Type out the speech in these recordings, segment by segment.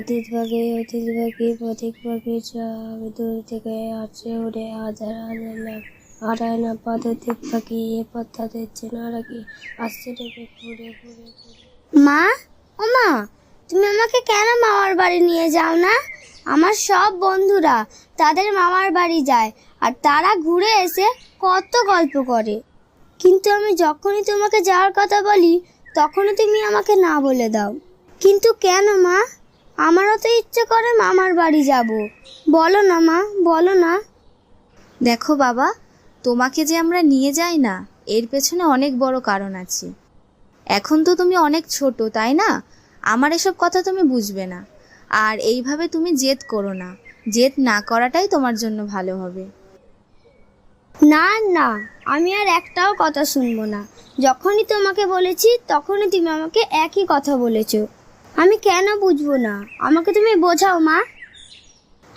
অতীত পাখি অতীত পাখি পথিক পাখি আমি দূর থেকে আসছে উড়ে হাজার হাজার লাখ হারায় না পদাতিক পাখি এ পথা দিচ্ছে না রাখি আসছে রেখে ঘুরে ঘুরে ঘুরে। মা, ও মা, তুমি আমাকে কেন মামার বাড়ি নিয়ে যাও না? আমার সব বন্ধুরা তাদের মামার বাড়ি যায় আর তারা ঘুরে এসে কত গল্প করে, কিন্তু আমি যখনই তোমাকে যাওয়ার কথা বলি তখনই তুমি আমাকে না বলে দাও। কিন্তু কেন মা? আমারও তো ইচ্ছে করে মামার বাড়ি যাব। বলো না মা, বলো না। দেখো বাবা, তোমাকে যে আমরা নিয়ে যাই না এর পেছনে অনেক বড় কারণ আছে। এখন তো তুমি অনেক ছোট, তাই না? আমার এসব কথা তুমি বুঝবে না। আর এইভাবে তুমি জেদ করো না, জেদ না করাটাই তোমার জন্য ভালো হবে। না না, আমি আর একটাও কথা শুনবো না। যখনই তোমাকে বলেছি তখনই তুমি আমাকে একই কথা বলেছো। আমি কেন বুঝবো না? আমাকে তুমি বোঝাও মা।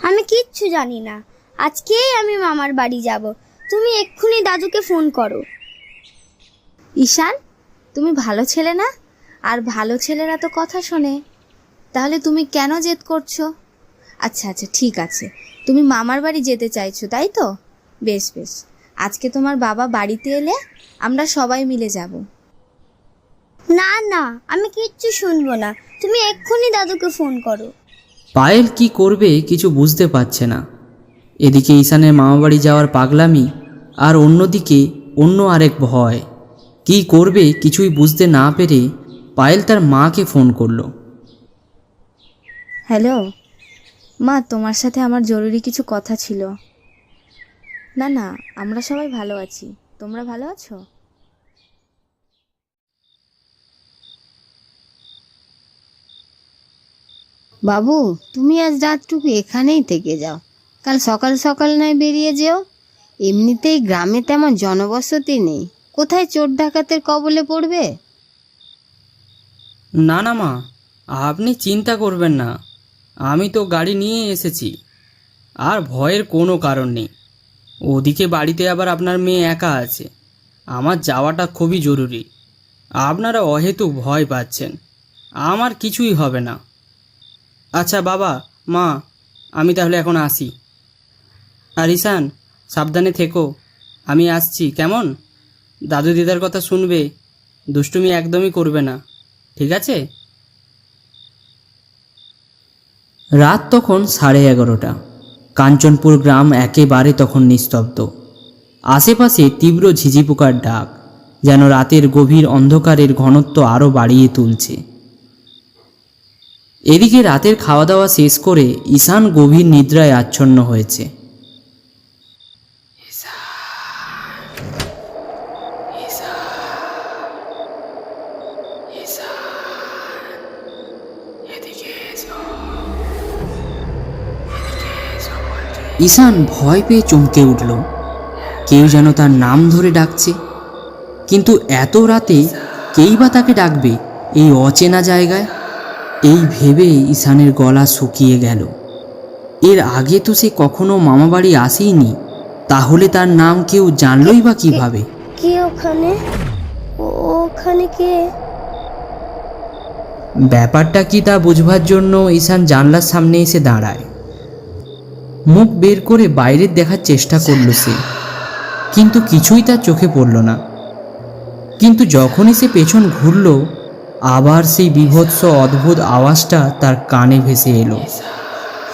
আমি কিচ্ছু জানি না। আজকেই আমি মামার বাড়ি যাব। তুমি এক্ষুনি দাদুকে ফোন করো। ঈশান, তুমি ভালো ছেলে না? আর ভালো ছেলেরা তো কথা শোনে। তাহলে তুমি কেন জেদ করছো? আচ্ছা আচ্ছা, ঠিক আছে, তুমি মামার বাড়ি যেতে চাইছো, তাই তো? বেশ বেশ, আজকে তোমার বাবা বাড়িতে এলে আমরা সবাই মিলে যাব। না না, আমি কিচ্ছু শুনবো না। তুমি এক্ষুনি দাদুকে ফোন করো। পায়েল কি করবে কিছু বুঝতে পারছে না। এদিকে ঈশানের মামাবাড়ি যাওয়ার পাগলামি, আর অন্যদিকে অন্য আরেক ভয়। কি করবে কিছুই বুঝতে না পেরে পায়েল তার মাকে ফোন করলো। হ্যালো মা, তোমার সাথে আমার জরুরি কিছু কথা ছিল। না না, আমরা সবাই ভালো আছি। তোমরা ভালো আছো? বাবু, তুমি আজ রাতটুকু এখানেই থেকে যাও, কাল সকাল সকাল নয় বেরিয়ে যেও। এমনিতেই গ্রামে তেমন জনবসতি নেই, কোথায় চোর ডাকাতের কবলে পড়বে। না না মা, আপনি চিন্তা করবেন না, আমি তো গাড়ি নিয়ে এসেছি। আর ভয়ের কোনো কারণ নেই। ওদিকে বাড়িতে আবার আপনার মেয়ে একা আছে। আমার যাওয়াটা খুবই জরুরি। আপনারা অহেতুক ভয় পাচ্ছেন, আমার কিছুই হবে না। আচ্ছা বাবা, মা, আমি তাহলে এখন আসি। আর ঈশান, সাবধানে থেকো। আমি আসছি, কেমন? দাদু দিদার কথা শুনবে, দুষ্টুমি একদমই করবে না, ঠিক আছে? রাত তখন 11:30। কাঞ্চনপুর গ্রাম একেবারে তখন নিস্তব্ধ। আশেপাশে তীব্র ঝিঝি পোকার ডাক যেন রাতের গভীর অন্ধকারের ঘনত্ব আরও বাড়িয়ে তুলছে। এদিকে রাতের খাওয়া দাওয়া শেষ করে ঈশান গভীর নিদ্রায় আচ্ছন্ন হয়েছে। ঈশান ভয় পেয়ে চমকে উঠল। কেউ যেন তার নাম ধরে ডাকছে, কিন্তু এত রাতে কেই বা তাকে ডাকবে এই অচেনা জায়গায়? এই ভেবে ঈশানের গলা শুকিয়ে গেল। এর আগে তো সে কখনো মামাবাড়ি আসেইনি, তাহলে তার নাম কেউ জানলই বা কিভাবে? কে ওখানে? ওখানে কে? ব্যাপারটা কি তা বুঝবার জন্য ঈশান জানলার সামনে এসে দাঁড়ায়। মুখ বের করে বাইরে দেখার চেষ্টা করল সে, কিন্তু কিছুই তার চোখে পড়ল না। কিন্তু যখনই সে পেছন ঘুরল, আবার সেই বীভৎস অদ্ভুত আওয়াজটা তার কানে ভেসে এলো।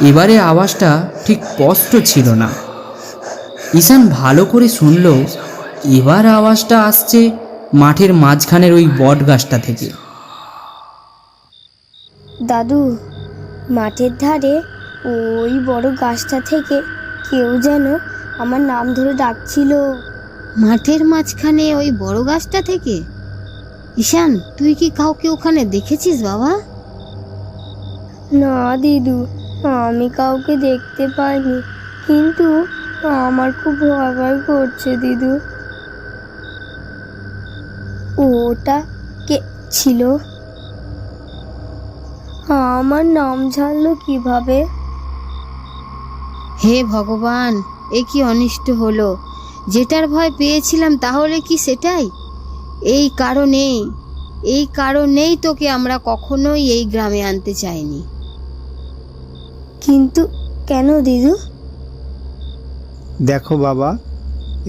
এবারে আওয়াজটা ঠিক স্পষ্ট ছিল না। ঈশান ভালো করে শুনল, এবার আওয়াজটা আসছে মাঠের মাঝখানের ওই বট গাছটা থেকে। দাদু, মাঠের ধারে ওই বড় গাছটা থেকে কেউ যেন আমার নাম ধরে ডাকছিল। মাঠের মাঝখানে ওই বড় গাছটা থেকে? ঈশান, তুই কি কাউকে ওখানে দেখেছিস বাবা? না দিদু, আমি কাউকে দেখতে পাইনি, কিন্তু আমার খুব ভয় ভয় করছে দিদু। ওটা কে ছিল? আমার নাম জানলো কিভাবে? হে ভগবান, এ কি অনিষ্ট হলো! যেটার ভয় পেয়েছিলাম তাহলে কি সেটাই? এই কারণেই তোকে আমরা কখনোই এই গ্রামে আনতে চাইনি। কিন্তু কেন দিদু? দেখো বাবা,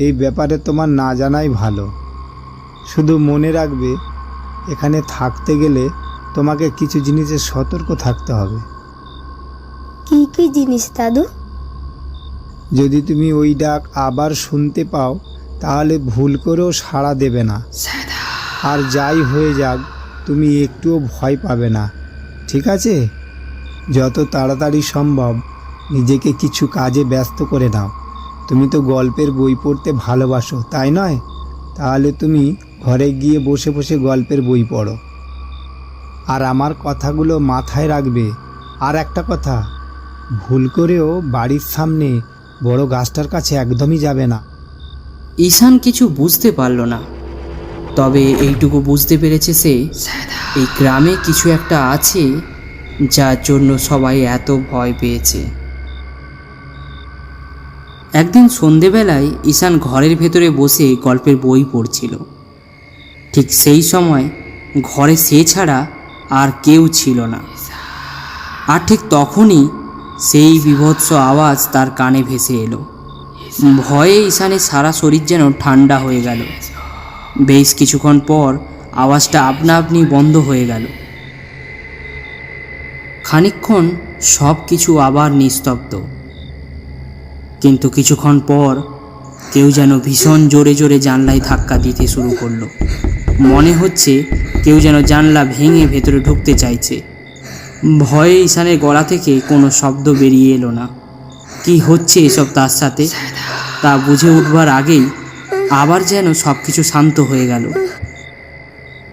এই ব্যাপারে তোমার না জানাই ভালো। শুধু মনে রাখবে, এখানে থাকতে গেলে তোমাকে কিছু জিনিসে সতর্ক থাকতে হবে। কি কি জিনিস দাদু? যদি তুমি ওই ডাক আবার শুনতে পাও তাহলে ভুল করেও সাড়া দেবে না। আর যাই হয়ে যাক, তুমি একটুও ভয় পাবে না, ঠিক আছে? যত তাড়াতাড়ি সম্ভব নিজেকে কিছু কাজে ব্যস্ত করে নাও। তুমি তো গল্পের বই পড়তে ভালোবাসো, তাই নয়? তাহলে তুমি ঘরে গিয়ে বসে বসে গল্পের বই পড়ো। আর আমার কথাগুলো মাথায় রাখবে। আর একটা কথা, ভুল করেও বাড়ির সামনে বড় গাছটার কাছে একদমই যাবে না। ঈশান কিছু বুঝতে পারল না, তবে এইটুকু বুঝতে পেরেছে সে এই গ্রামে কিছু একটা আছে যার জন্য সবাই এত ভয় পেয়েছে। একদিন সন্ধেবেলায় ঈশান ঘরের ভেতরে বসে গল্পের বই পড়ছিল। ঠিক সেই সময় ঘরে সে ছাড়া আর কেউ ছিল না। আর ঠিক তখনই সেই বীভৎস আওয়াজ তার কানে ভেসে এলো। ভয়ে ঈশানের সারা শরীর যেন ঠান্ডা হয়ে গেল। বেশ কিছুক্ষণ পর আওয়াজটা আপনা আপনি বন্ধ হয়ে গেল। খানিকক্ষণ সব কিছু আবার নিস্তব্ধ, কিন্তু কিছুক্ষণ পর কেউ যেন ভীষণ জোরে জোরে জানলায় ধাক্কা দিতে শুরু করলো। মনে হচ্ছে কেউ যেন জানলা ভেঙে ভেতরে ঢুকতে চাইছে। ভয়ে ঈশানের গলা থেকে কোনো শব্দ বেরিয়ে এলো না। কি হচ্ছে এসব তার সাথে তা বুঝে উঠবার আগেই আবার যেন সব কিছু শান্ত হয়ে গেল।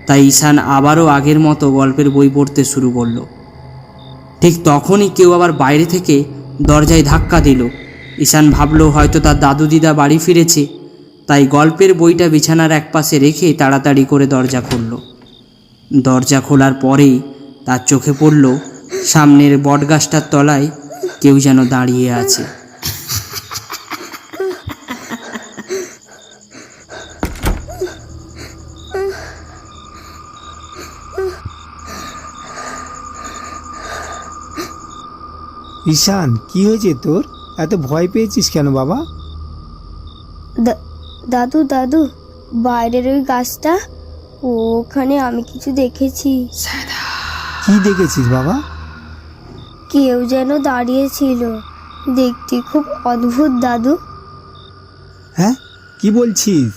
তাই ঈশান আবারও আগের মতো গল্পের বই পড়তে শুরু করলো। ঠিক তখনই কেউ আবার বাইরে থেকে দরজায় ধাক্কা দিল। ঈশান ভাবলো হয়তো তার দাদু দিদা বাড়ি ফিরেছে, তাই গল্পের বইটা বিছানার একপাশে রেখে তাড়াতাড়ি করে দরজা খুলল। দরজা খোলার পরেই তার চোখে পড়ল সামনের বটগাছটার তলায় কেউ যেন দাঁড়িয়ে আছে। ঈশান, কি হয়েছে তোর? এত ভয় পেয়েছিস কেন বাবা? দাদু দাদু, বাইরের ওই গাছটা, ওখানে আমি কিছু দেখেছি। কি দেখেছিস বাবা? কেউ যেন দাঁড়িয়ে ছিল, দেখতে খুব অদ্ভুত দাদু। হ্যাঁ, কি বলছিস?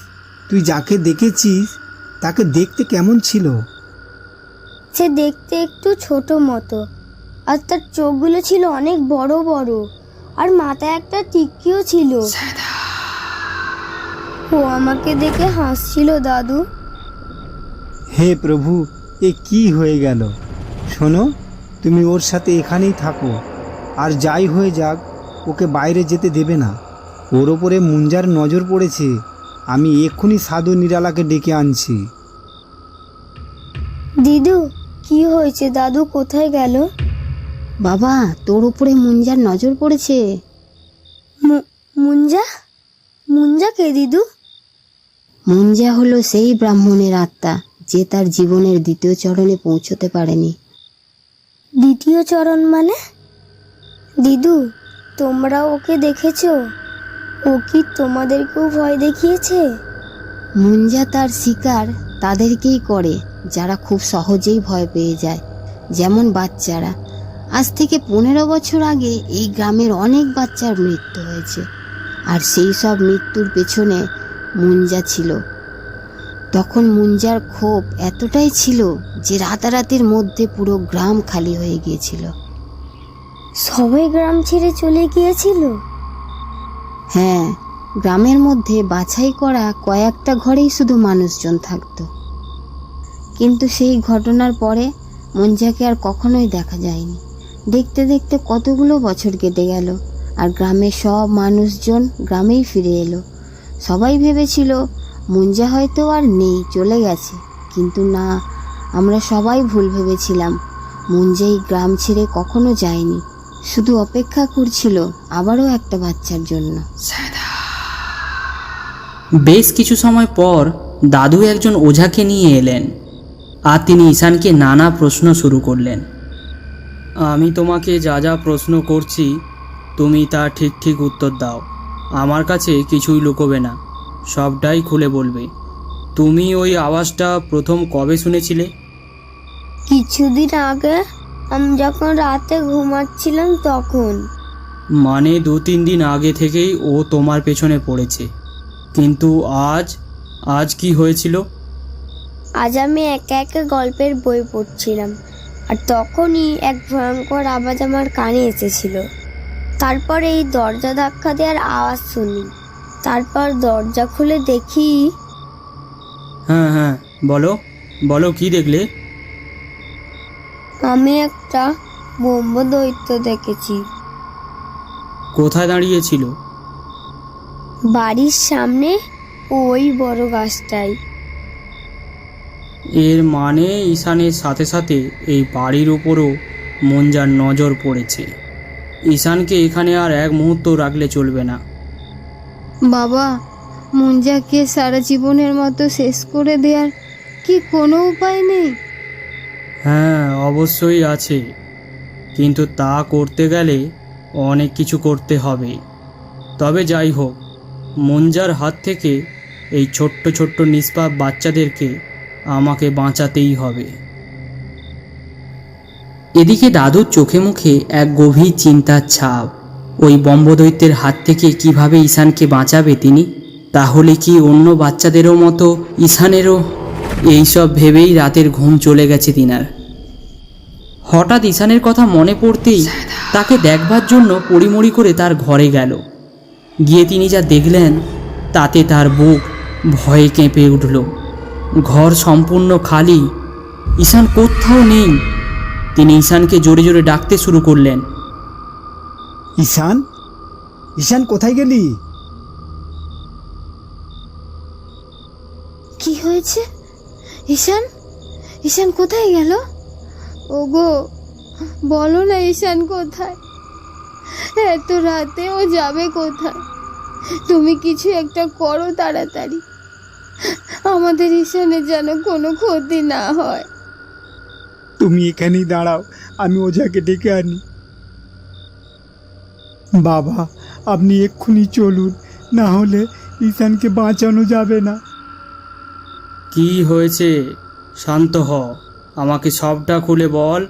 তুই যাকে দেখেছিস তাকে দেখতে কেমন ছিল? সে দেখতে একটু ছোট মতো, আর তার চোখগুলো ছিল অনেক বড় বড়, আর মাথায় একটা টিক্কিও ছিল। ও আমাকে দেখে হাসছিল দাদু। হে প্রভু, এ কি হয়ে গেল? শোনো, তুমি ওর সাথে এখানেই থাকো, আর যাই হয়ে যাক ওকে বাইরে যেতে দেবে না। ওর ওপরে মুঞ্জার নজর পড়েছে। আমি এক্ষুনি সাধু নিরালাকে ডেকে আনছি। দিদু, কি হয়েছে? দাদু কোথায় গেল? বাবা, তোর উপরে মুঞ্জার নজর পড়েছে। মুঞ্জা? মুঞ্জা কে দিদু? মুঞ্জা হলো সেই ব্রাহ্মণের আত্মা যে তার জীবনের দ্বিতীয় চরণে পৌঁছতে পারেনি। দ্বিতীয় চরণ মানে? দিদু, তোমরা ওকে দেখেছো? ও কি তোমাদেরকেও ভয় দেখিয়েছে? মুঞ্জা তার শিকার তাদেরকেই করে যারা খুব সহজেই ভয় পেয়ে যায়, যেমন বাচ্চারা। আজ থেকে 15 বছর আগে এই গ্রামের অনেক বাচ্চার মৃত্যু হয়েছে, আর সেই সব মৃত্যুর পেছনে মুঞ্জা ছিল। তখন মুঞ্জার ক্ষোভ এতটাই ছিল যে রাতারাতির মধ্যে পুরো গ্রাম খালি হয়ে গিয়েছিল। সবাই গ্রাম ছেড়ে চলে গিয়েছিল? হ্যাঁ, গ্রামের মধ্যে বাছাই করা কয়েকটা ঘরেই শুধু মানুষজন থাকতো। কিন্তু সেই ঘটনার পরে মুঞ্জাকে আর কখনোই দেখা যায়নি। দেখতে দেখতে কতগুলো বছর কেটে গেল, আর গ্রামের সব মানুষজন গ্রামেই ফিরে এলো। সবাই ভেবেছিল মুঞ্জা হয়তো আর নেই, চলে গেছে। কিন্তু না, আমরা সবাই ভুল ভেবেছিলাম। মুঞ্জা এই গ্রাম ছেড়ে কখনো যায়নি, শুধু অপেক্ষা করছিল আবারও একটা বাচ্চার জন্য। বেশ কিছু সময় পর দাদু একজন ওঝাকে নিয়ে এলেন, আর তিনি ঈশানকে নানা প্রশ্ন শুরু করলেন। আমি তোমাকে যা যা প্রশ্ন করছি তুমি তা ঠিক ঠিক উত্তর দাও। আমার কাছে কিছুই লুকোবে না, সবটাই খুলে বলবে। তুমি ওই আওয়াজটা প্রথম কবে শুনেছিলে? কিছুদিন আগে আমি যখন রাতে ঘুমাচ্ছিলাম তখন। মানে 2-3 দিন আগে থেকেই ও তোমার পেছনে পড়েছে। কিন্তু আজ কি হয়েছিল? আজ আমি একা একা গল্পের বই পড়ছিলাম, আর তখনই এক ভয়ঙ্কর আওয়াজ আমার কানে এসেছিল। তারপরে এই দরজা ধাক্কা দেওয়ার আওয়াজ শুনি। তারপর দরজা খুলে দেখি হ্যাঁ হ্যাঁ, বলো বলো, কি দেখলে? আমি একটা ব্রহ্মদৈত্য দেখেছি। কোথায় দাঁড়িয়েছিল? বাড়ির সামনে ওই বড় গাছটাই। এর মানে ঈশানের সাথে সাথে এই বাড়ির উপরও মঞ্জার নজর পড়েছে। ঈশানকে এখানে আর এক মুহূর্ত রাখলে চলবে না। বাবা, মুঞ্জাকে সারা জীবনের মতো শেষ করে দেওয়ার কি কোনো উপায় নেই? হ্যাঁ, অবশ্যই আছে, কিন্তু তা করতে গেলে অনেক কিছু করতে হবে। তবে যাই হোক, মঞ্জার হাত থেকে এই ছোট্ট ছোট্ট নিষ্পাপ বাচ্চাদেরকে আমাকে বাঁচাতেই হবে। এদিকে দাদুর চোখে মুখে এক গভীর চিন্তার ছাপ। ওই ব্রহ্মদৈত্যের হাত থেকে কিভাবে ঈশানকে বাঁচাবে তিনি? তাহলে কি অন্য বাচ্চাদেরও মতো ঈশানেরও? এইসব ভেবেই রাতের ঘুম চলে গেছে তিনার। হঠাৎ ঈশানের কথা মনে পড়তেই তাকে দেখবার জন্য পড়িমড়ি করে তার ঘরে গেল। গিয়ে তিনি যা দেখলেন তাতে তার বুক ভয়ে কেঁপে উঠল। ঘর সম্পূর্ণ খালি, ঈশান কোথাও নেই। তিনি ঈশানকে জোরে জোরে ডাকতে শুরু করলেন। ঈশান, ঈশান কোথায় গেলি? কি হয়েছে? ঈশান, ঈশান কোথায় গেল? ওগো, বলো না ঈশান কোথায়? এত রাতে ও যাবে কোথায়? তুমি কিছু একটা করো তাড়াতাড়ি, আমাদের ঈশানের যেন কোনো ক্ষতি না হয়। তুমি এখানেই দাঁড়াও, আমি ওঝাকে ডেকে আনি। বাবা, আপনি এক্ষুনি চলুন, না হলে ঈশানকে বাঁচানো যাবে না। কি হয়েছে? শান্ত হ, আমাকে সবটা খুলে বল।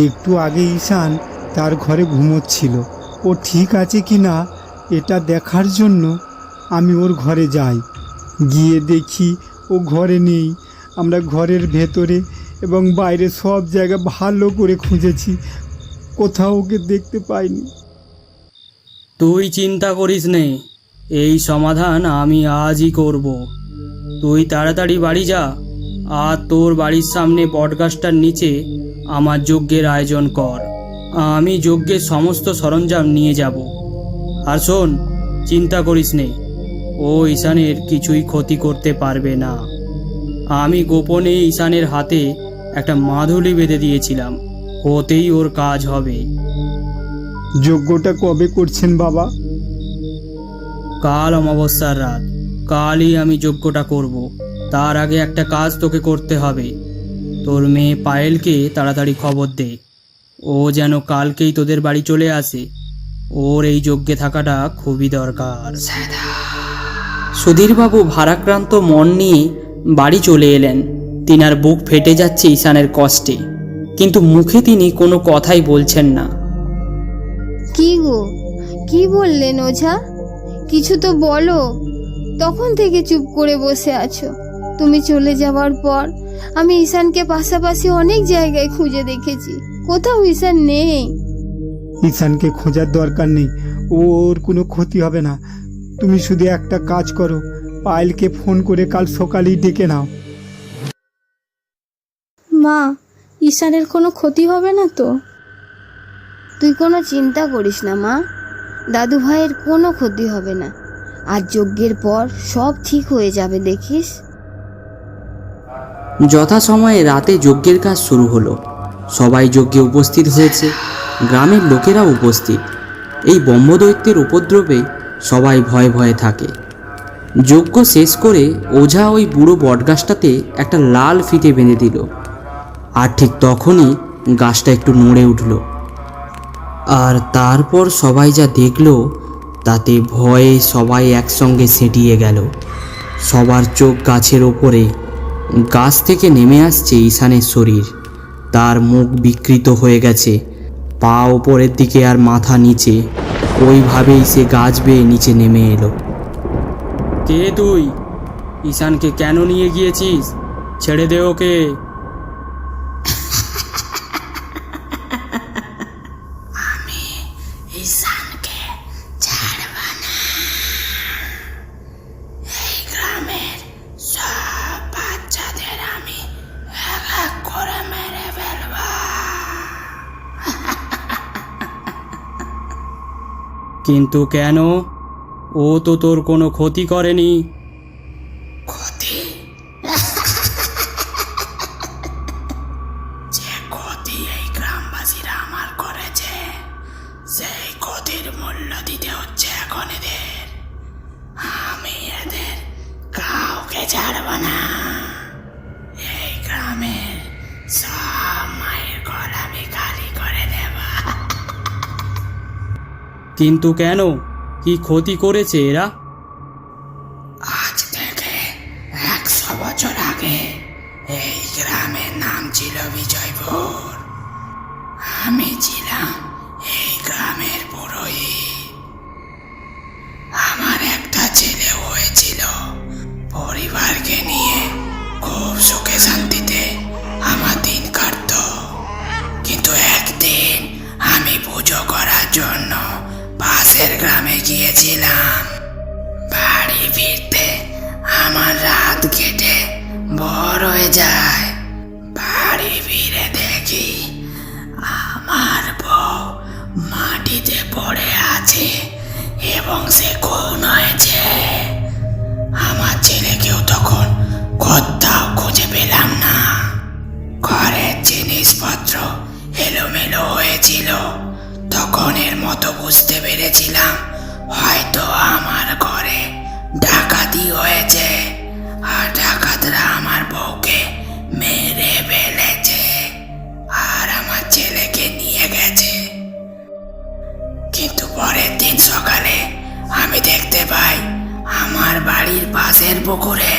একটু আগে ঈশান তার ঘরে ঘুমোচ্ছিল। ও ঠিক আছে কি না এটা দেখার জন্য আমি ওর ঘরে যাই। গিয়ে দেখি ও ঘরে নেই। আমরা ঘরের ভেতরে এবং বাইরে সব জায়গা ভালো করে খুঁজেছি, কোথাও ওকে দেখতে পাইনি। তুই চিন্তা করিস নে, এই সমাধান আমি আজই করব। তুই তাড়াতাড়ি বাড়ি যা, আর তোর বাড়ির সামনে বটগাছটার নিচে আমার যজ্ঞের আয়োজন কর। আমি যজ্ঞের সমস্ত সরঞ্জাম নিয়ে যাব। আর শোন, চিন্তা করিস নে, ও ঈশানের কিছুই ক্ষতি করতে পারবে না। আমি গোপনে ঈশানের হাতে একটা মাদুলি বেঁধে দিয়েছিলাম, ওতেই ওর কাজ হবে। যজ্ঞটা কবে করছেন বাবা? কাল অমাবস্যার রাত, কালই আমি যজ্ঞটা করব। তার আগে একটা কাজ তোকে করতে হবে। তোর মেয়ে পায়েলকে তাড়াতাড়ি খবর দে, ও যেন কালকেই তোদের বাড়ি চলে আসে। ওর এই যজ্ঞে থাকাটা খুবই দরকার। সুধীরবাবু ভারাক্রান্ত মন নিয়ে বাড়ি চলে এলেন। তিনার বুক ফেটে যাচ্ছে ঈশানের কষ্টে, কিন্তু মুখে তিনি কোনো কথাই বলছেন না। কি গো, কি বললেন ওঝা? কিছু তো বলো। তখন থেকে চুপ করে বসে আছো। তুমি চলে যাওয়ার পর আমি ঈশানকে পাশাপাশি অনেক জায়গায় খুঁজে দেখেছি, কোথাও ঈশান নেই। ঈশানকে খোঁজার দরকার নেই, ওর কোনো ক্ষতি হবে না। তুমি শুধু একটা কাজ করো, পায়েলকে ফোন করে কাল সকালেই ডেকে নাও। মা, ঈশানের কোনো ক্ষতি হবে না তো? তুই কোনো চিন্তা করিস না মা, দাদু ভাইয়ের কোনো ক্ষতি হবে না। আর যজ্ঞের পর সব ঠিক হয়ে যাবে, দেখিস। যথাসময়ে রাতে যজ্ঞের কাজ শুরু হলো। সবাই যজ্ঞে উপস্থিত হয়েছে, গ্রামের লোকেরাও উপস্থিত। এই ব্রহ্মদৈত্যের উপদ্রবে সবাই ভয়ে ভয়ে থাকে। যজ্ঞ শেষ করে ওঝা ওই বুড়ো বটগাছটাতে একটা লাল ফিতে বেঁধে দিল। আর ঠিক তখনই গাছটা একটু নড়ে উঠল। আর তারপর সবাই যা দেখলো তাতে ভয়ে সবাই একসঙ্গে সেঁটিয়ে গেল। সবার চোখ গাছের ওপরে। গাছ থেকে নেমে আসছে ঈশানের শরীর। তার মুখ বিকৃত হয়ে গেছে, পা ওপরের দিকে আর মাথা নিচে। ওইভাবেই সে গাছ বেয়ে নিচে নেমে এলো। কে তুই? ঈশানকে কেন নিয়ে গিয়েছিস? ছেড়ে দে ওকে। ঈশানকে ছাড়ব না। এই গ্রামের সব বাচ্চাদের আমি এক এক করে মেরে ফেলব। কিন্তু কেন? ও তো তোর কোনো ক্ষতি করেনি। ক্ষতি? যে ক্ষতি এই গ্রামবাসীরা আমার করেছে, সেই ক্ষতির মূল্য দিতে হচ্ছে এখন এদের। আমি এদের কাউকে ছাড়ব না। এই গ্রামের সব মায়ের ঘর আমি খালি করে দেব। কিন্তু কেন? কি ক্ষতি করেছে এরা? আজ থেকে 100 বছর আগে এই গ্রামের নাম ছিল বিজয়পুর। আমি ছিলাম এই গ্রামের পুরোহিত। আমার একটা ছেলে হয়েছিল। পরিবারকে নিয়ে খুব সুখে শান্তিতে আমার দিন কাটত। কিন্তু একদিন আমি পুজো করার জন্য পাশের গ্রামে গিয়েছিলাম। বাড়ি ফিরতে আমার রাত কেটে ভোর হয়ে যায়। বাড়ি ফিরে দেখি আমার বউ মাটিতে পড়ে আছে এবং সে খুন হয়েছে। আমার ছেলেকেও তখন কোথাও খুঁজে পেলাম না। ঘরের জিনিসপত্র এলোমেলো হয়েছিল। তখন এর মতো বুঝতে পেরেছিলাম হয়তো আমার ঘরে ডাকাতি হয়েছে, আর ডাকাতরা আমার বউকে মেরে ফেলেছে আর আমার ছেলেকে নিয়ে গেছে। কিন্তু পরের দিন সকালে আমি দেখতে পাই আমার বাড়ির পাশের পুকুরে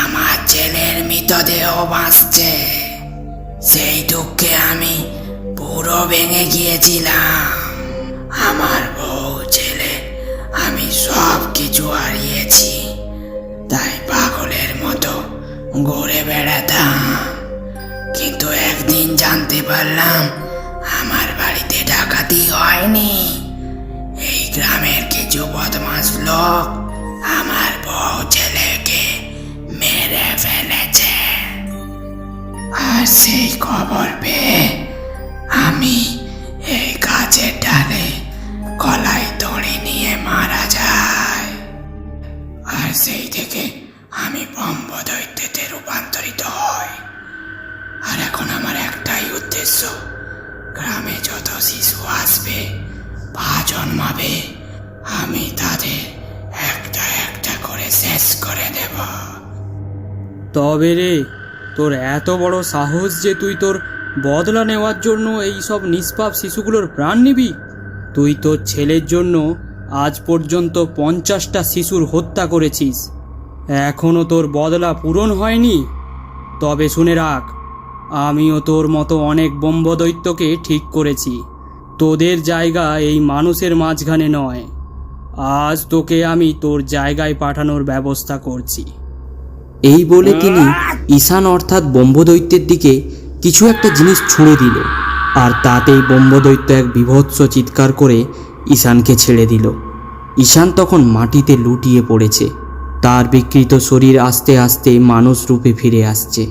আমার ছেলের মৃতদেহ ভাসছে। সেই দুঃখে আমি পুরো ভেঙে গিয়েছিলাম। আমার বউ, ছেলে, আমি সব কিছু হারিয়েছি। তাই পাগলের মতো ঘুরে বেড়াতাম। কিন্তু একদিন জানতে পারলাম আমার বাড়িতে ডাকাতি হয়নি। এই গ্রামের কিছু বদমাশ লোক আমার বউ ছেলেকে মেরে ফেলেছে। আর সেই খবর পেয়ে আমি এই গাছের ডালে গলায় দড়ি নিয়ে মারা যায়। আর সেই থেকে আমি ব্রহ্মদৈত্যতে রূপান্তরিত হই। আর এখন আমার একটাই উদ্দেশ্য, গ্রামে যত শিশু আসবে বা জন্মাবে আমি তাদের একটা একটা করে শেষ করে দেব। তবে রে, তোর এত বড় সাহস যে তুই তোর বদলা নেওয়ার জন্য এই সব নিষ্পাপ শিশুগুলোর প্রাণ নিবি? তুই তোর ছেলের জন্য আজ পর্যন্ত 50টা শিশুর হত্যা করেছিস। এখনও তোর বদলা পূরণ হয়নি। তবে শুনে রাখ, আমিও তোর মতো অনেক ব্রহ্মদৈত্যকে ঠিক করেছি। তোদের জায়গা এই মানুষের মাঝখানে নয়। আজ তোকে আমি তোর জায়গায় পাঠানোর ব্যবস্থা করছি। এই বলে তিনি ঈশান অর্থাৎ ব্রহ্মদৈত্যের দিকে কিছু একটা জিনিস ছুঁড়ে দিল, আর তাতেই ব্রহ্মদৈত্য এক বীভৎস চিৎকার করে ঈশানকে ছেড়ে দিল। ঈশান তখন মাটিতে লুটিয়ে পড়েছে। তার বিকৃত শরীর আস্তে আস্তে মানুষ রূপে ফিরে আসছে।